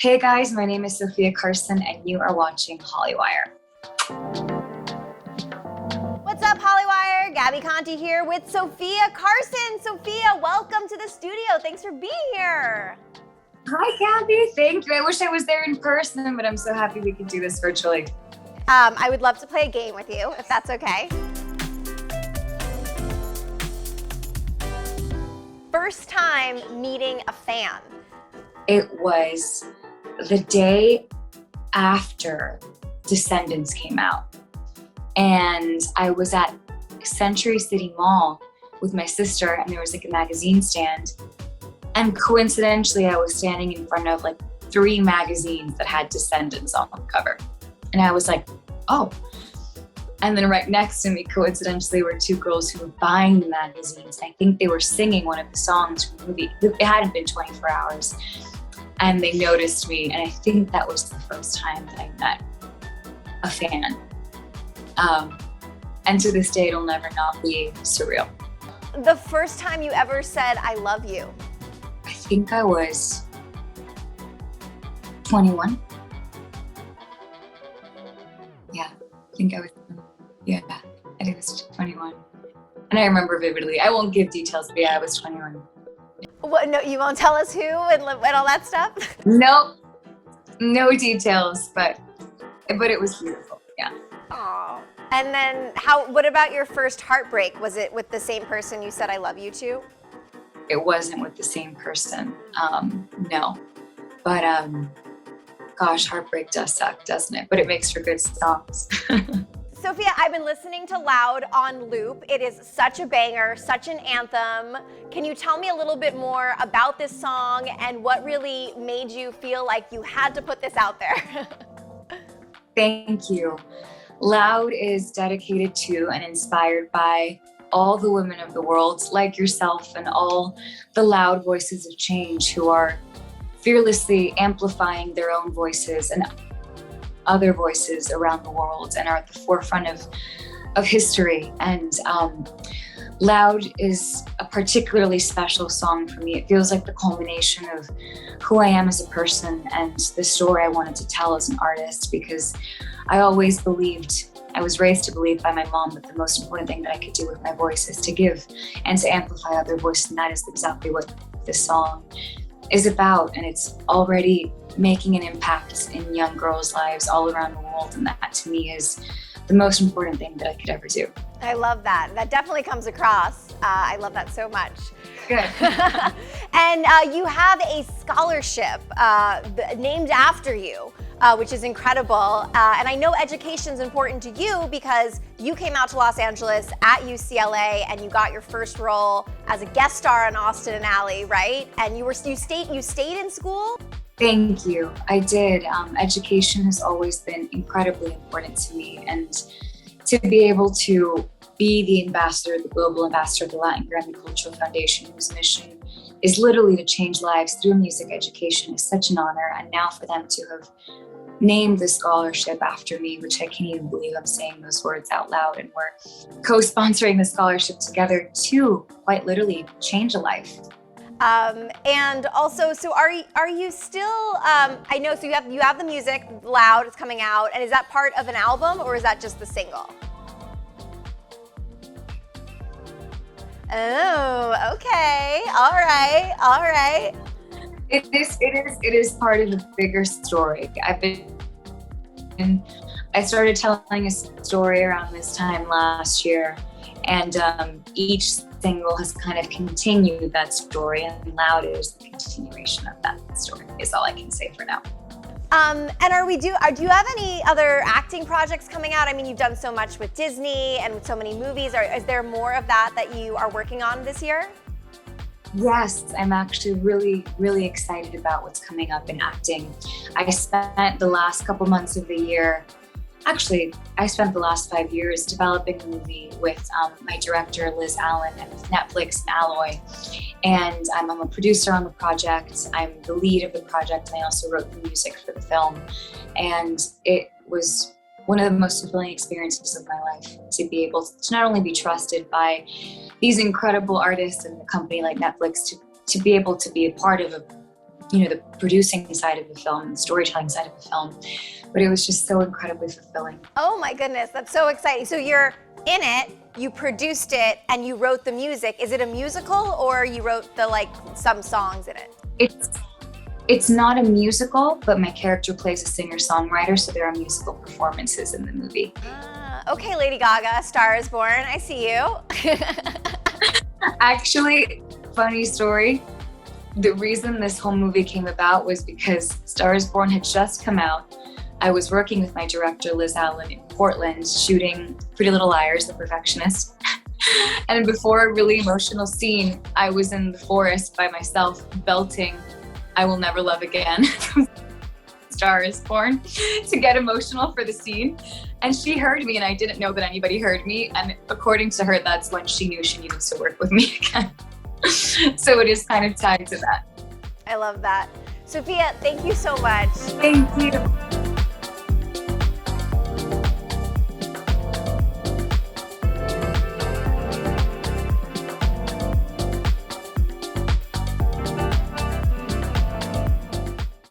Hey guys, my name is Sofia Carson and you are watching Hollywire. What's up, Hollywire? Gabby Conti here with Sofia Carson. Sofia, welcome to the studio. Thanks for being here. Hi Gabby, thank you. I wish I was there in person, but I'm so happy we could do this virtually. I would love to play a game with you, if that's okay. First time meeting a fan. It was the day after Descendants came out. And I was at Century City Mall with my sister, and there was like a magazine stand. And coincidentally, I was standing in front of like 3 magazines that had Descendants on the cover. And I was like, oh. And then right next to me, coincidentally, were 2 girls who were buying the magazines. I think they were singing one of the songs from the movie. It hadn't been 24 hours. And they noticed me. And I think that was the first time that I met a fan. And to this day, it'll never not be surreal. The first time you ever said, I love you. I think I was 21. Yeah, I think I was 21. And I remember vividly. I won't give details, but yeah, I was 21. What, no, you won't tell us who and all that stuff? Nope, no details, but it was beautiful, yeah. Oh. And then what about your first heartbreak? Was it with the same person you said I love you to? It wasn't with the same person, no. But gosh, heartbreak does suck, doesn't it? But it makes for good songs. Sophia, I've been listening to Loud on loop. It is such a banger, such an anthem. Can you tell me a little bit more about this song and what really made you feel like you had to put this out there? Thank you. Loud is dedicated to and inspired by all the women of the world, like yourself, and all the loud voices of change who are fearlessly amplifying their own voices and other voices around the world and are at the forefront of history. And Loud is a particularly special song for me. It feels like the culmination of who I am as a person and the story I wanted to tell as an artist, because I always believed, I was raised to believe by my mom, that the most important thing that I could do with my voice is to give and to amplify other voices, and that is exactly what this song is about. And it's already making an impact in young girls' lives all around the world, and that to me is the most important thing that I could ever do. I love that. That definitely comes across. I love that so much. Good. And you have a scholarship named after you, which is incredible. And I know education is important to you because you came out to Los Angeles at UCLA and you got your first role as a guest star on Austin and Ally, right? And you stayed in school? Thank you. I did. Education has always been incredibly important to me, and to be able to be the ambassador, the global ambassador of the Latin Grammy Cultural Foundation, whose mission is literally to change lives through music education, is such an honor. And now for them to have named the scholarship after me, which I can't even believe I'm saying those words out loud, and we're co-sponsoring the scholarship together to quite literally change a life. And also, so are you still, I know, so you have the music, Loud, it's coming out, and is that part of an album or is that just the single? Oh, okay, all right. It is part of a bigger story. I started telling a story around this time last year, and each single has kind of continued that story, and Loud is the continuation of that story, is all I can say for now. And do you have any other acting projects coming out? I mean, you've done so much with Disney and with so many movies. Is there more of that you are working on this year? Yes, I'm actually really, really excited about what's coming up in acting. I spent the last couple months of the year, actually, I spent the last 5 years developing a movie with my director, Liz Allen, and with Netflix and Alloy. And I'm a producer on the project. I'm the lead of the project, and I also wrote the music for the film. And it was one of the most fulfilling experiences of my life, to be able to not only be trusted by these incredible artists and a company like Netflix, to be able to be a part of a the producing side of the film, the storytelling side of the film. But it was just so incredibly fulfilling. Oh my goodness, that's so exciting. So you're in it, you produced it, and you wrote the music. Is it a musical, or you wrote some songs in it? It's not a musical, but my character plays a singer-songwriter, so there are musical performances in the movie. Okay, Lady Gaga, Star is Born, I see you. Actually, funny story, the reason this whole movie came about was because Star is Born had just come out. I was working with my director, Liz Allen, in Portland, shooting Pretty Little Liars, The Perfectionist. And before a really emotional scene, I was in the forest by myself belting I Will Never Love Again from Star is Born to get emotional for the scene. And she heard me, and I didn't know that anybody heard me. And according to her, that's when she knew she needed to work with me again. So it is kind of tied to that. I love that. Sofia, thank you so much. Thank you.